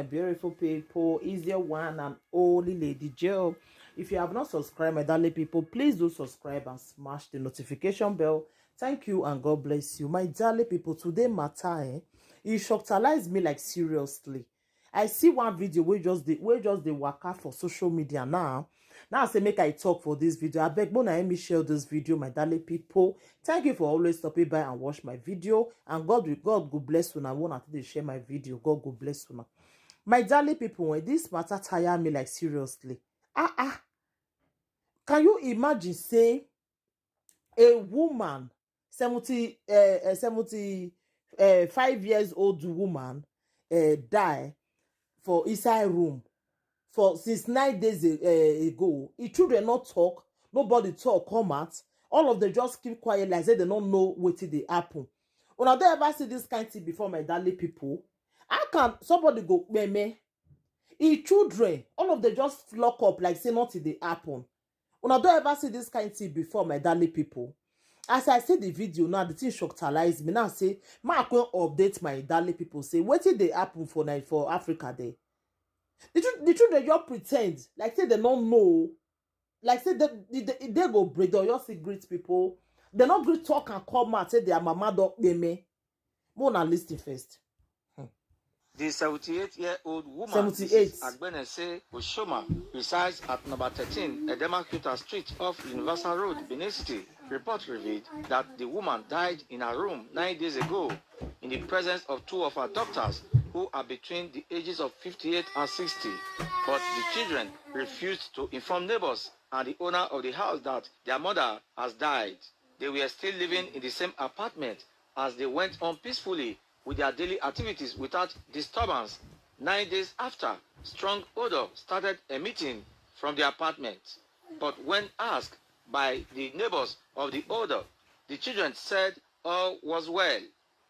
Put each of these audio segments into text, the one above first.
beautiful people. Is your one and only Lady Jill. If you have not subscribed, my darling people, please do subscribe and smash the notification bell. Thank you and God bless you. My darling people, today matter, it shocked me like seriously. I see one video where just the waka for social media now. Now I say make I talk for this video. I beg Mona me share this video, my darling people. Thank you for always stopping by and watch my video. And God go bless you. And I want to share my video. God go bless you. My darling people, when this matter tire me like seriously. Can you imagine say a woman 75 years old woman die for inside room for since 9 days ago? The children not talk, nobody talk, come out. All of them just keep quiet like say they don't know what they happen. When I don't ever see this kind of thing before, my darling people, how can somebody go meme? The children, all of them just flock up like say nothing they happen. When I don't ever see this kind of thing before, my darling people. As I see the video now, the thing shockalize me. Now say, I can update my darling people. Say, what did they happen for Africa there? The children just pretend like say they don't know. Like say they go break down. You see great people. They not great talk and come out say their mama don't pay me. More than listen first. The 78-year-old woman, 78. Agbenese Oshoma, resides at number 13, Edemakuta Street off Universal Road, Benin City. Report revealed that the woman died in her room 9 days ago in the presence of two of her doctors who are between the ages of 58 and 60. But the children refused to inform neighbors and the owner of the house that their mother has died. They were still living in the same apartment as they went on peacefully with their daily activities without disturbance. 9 days after, strong odor started emitting from the apartment. But when asked by the neighbors of the odor, the children said all was well.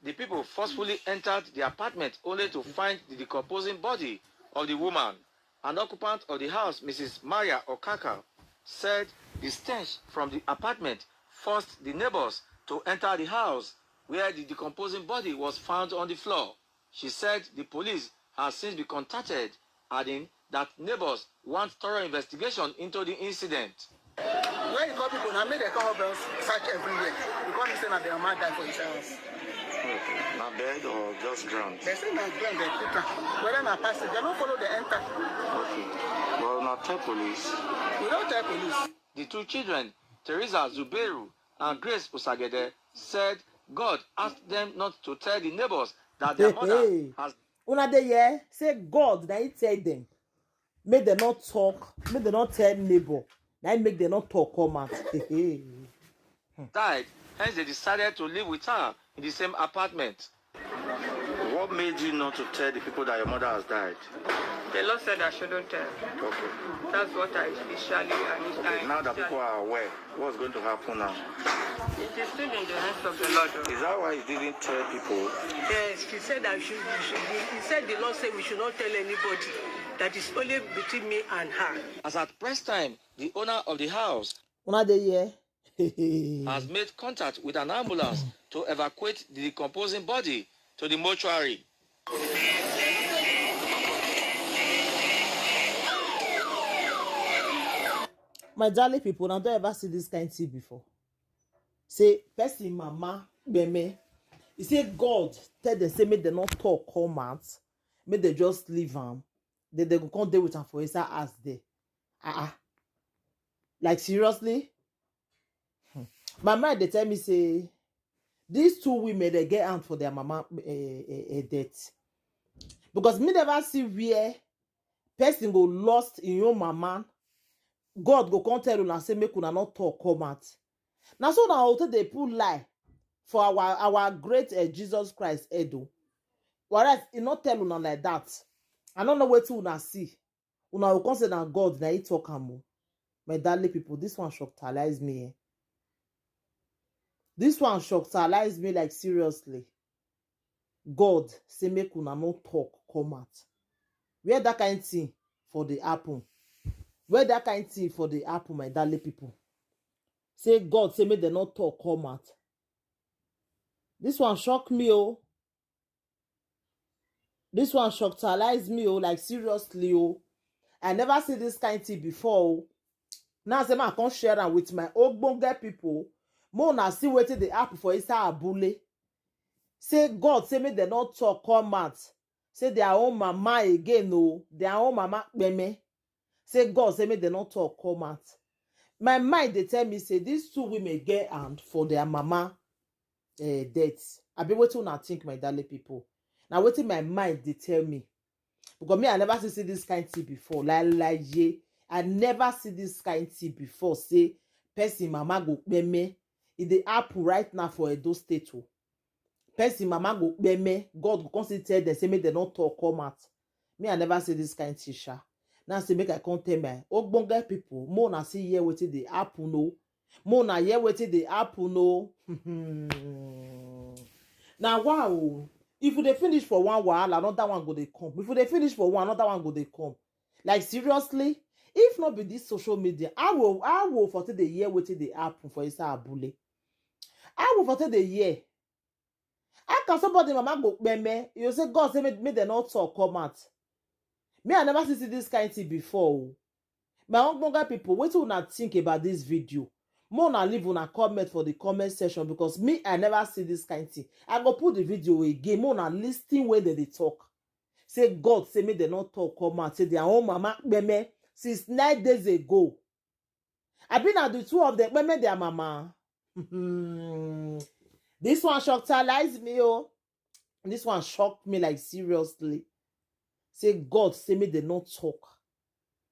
The people forcefully entered the apartment only to find the decomposing body of the woman. An occupant of the house, Mrs. Maria Okaka, said the stench from the apartment forced the neighbors to enter the house, where the decomposing body was found on the floor. She said the police has since been contacted, adding that neighbors want thorough investigation into the incident. When you call people, I made a call bells search everywhere. Because they say that their man died for his house. Okay. Not bed or just ground? They say not ground, they put her. Whether not passage, they don't follow the enter. Okay. Well, not tell police. We don't tell police. The two children, Teresa Zuberu and Grace Usagede, said God asked them not to tell the neighbors that their mother has... Una dey here say God, now he tell them. Make them not talk, make them not tell neighbor. Now make them not talk, come out. died, hence they decided to live with her in the same apartment. What made you not to tell the people that your mother has died? The Lord said I shouldn't tell. Okay. That's what I initially Okay, now that people are aware, what's going to happen now? It is still in the hands of the Lord. Is that why you didn't tell people? Yes, he said I should. He said the Lord said we should not tell anybody. That is only between me and her. As at press time, the owner of the house Una dey here. has made contact with an ambulance to evacuate the decomposing body to the mortuary. My darling people, now don't ever see this kind of thing before. Say, person mama, beme. You say God tell them, say, make them not talk, come out. Make them just leave them. Then they go come deal with them for inside as there. Like seriously? My mind they tell me say, these two women they get out for their mama death. Because me never see where person go lost in your mama. God go come tell you and say make una not talk come out. Now so now they put lie for our great Jesus Christ Edo. Whereas he not tell una like that. I don't know what una see. Una will consider God na he talk am. My darling people, this one shockalize me. This one shockalize me like seriously. God say make una not talk come out. Where that kind of thing for the apple? Where that kind of thing for the apple, my darling people? Say God say make them not talk come out. This one shock me, oh. This one shockalize me, oh, like seriously, oh. I never see this kind thing before, oh. Now say I can't share am with my ogbonge people. More na see wetin dey happen for inside abule. Say God say make dem not talk come out. Say their own mama again, oh, their own mama kpeme. Say God say make dem not talk come out. My mind dey tell me say these two women get hand for their mama death. I be wetin una think, my darling people. Now wetin my mind dey tell me. Because me, I never see this kind thing before. Like I never see this kind thing before. Say person mama go kpeme. It dey happen right now for Edo State. Person mama go kpeme. God go constantly tell them say make dem not talk come out. Me, I never see this kind thing, sha. Now say make I come tell my ogbonge people. More na see hear wetin dey happen, no. More na hear wetin dey happen, no. Now wow. If they finish for one while, another one go they come. If they finish for one, another one go they come. Like seriously, if not be this social media, I will for the year wetin dey happen for inside abule. I will for the year. How can somebody mama go kpeme? You say God say make them not talk come out. Me, I never see this kind of thing before. My ogbonge people, wetin una think about this video? More na leave una comment for the comment section, because me, I never see this kind of thing. I go put the video again. More na listing when they talk. Say God say make them not talk come out. Say their own mama kpeme since 9 days ago. I been at the two of them kpeme their mama. This one shocked me, oh. This one shocked me like seriously. Say God say make them not talk.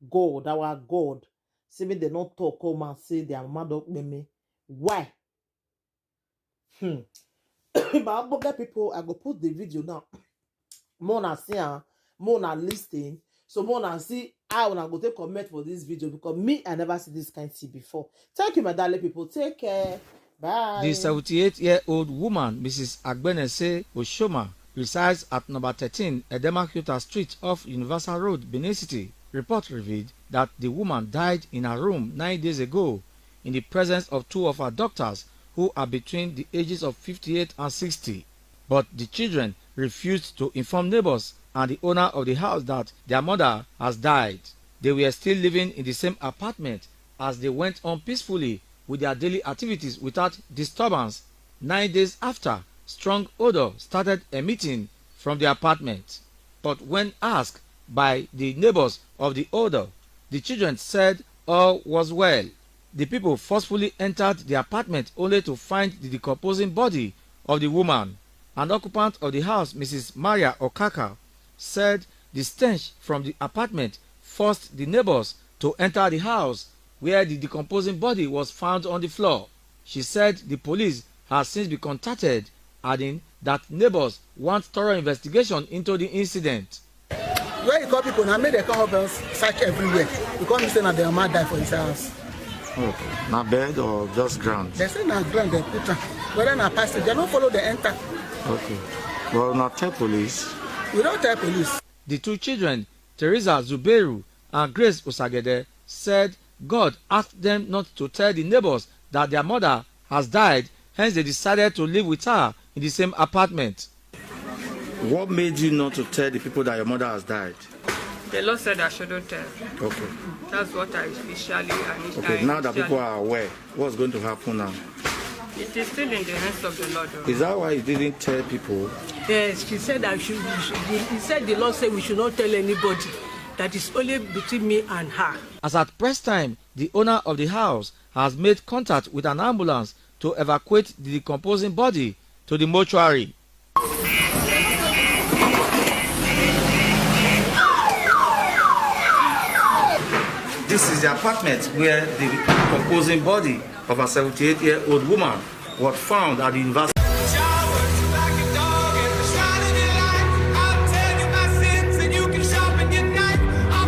God, our God. Say me they not talk come and say their mama don't me. Why? But people, I go put the video now. More na see, more na listen. So more na see how I go take comment for this video, because me, I never see this kind of thing before. Thank you, my darling people. Take care. Bye. The 78-year-old woman, Mrs. Agbenese Oshoma, resides at number 13 Edemakuta Street off Universal Road, Benin City. Report revealed that the woman died in her room 9 days ago in the presence of two of her doctors who are between the ages of 58 and 60. But the children refused to inform neighbors and the owner of the house that their mother has died. They were still living in the same apartment as they went on peacefully with their daily activities without disturbance. 9 days after, strong odor started emitting from the apartment. But when asked by the neighbors of the odor, the children said all was well. The people forcefully entered the apartment only to find the decomposing body of the woman. An occupant of the house, Mrs. Maria Okaka, said the stench from the apartment forced the neighbors to enter the house where the decomposing body was found on the floor. She said the police has since been contacted, adding that neighbors want thorough investigation into the incident. Where you call people now, make the come up search everywhere. Because you say that their mama died for his house. Okay. Now bed or just ground? They say na ground they put her. Whether na pastor, they don't follow the enter. Okay. Well, not tell police. We don't tell police. The two children, Teresa Zuberu and Grace Osagede, said God asked them not to tell the neighbors that their mother has died, hence they decided to live with her in the same apartment. What made you not to tell the people that your mother has died? The Lord said I shouldn't tell. Okay. That's what I initially. Okay, now that people are aware, what's going to happen now? It is still in the hands of the Lord. Is that why you didn't tell people? Yes, she said I should. He said the Lord said we should not tell anybody. That is only between me and her. As at press time, the owner of the house has made contact with an ambulance to evacuate the decomposing body to the mortuary. This is the apartment where the decomposing body of a 78-year-old woman was found at the university.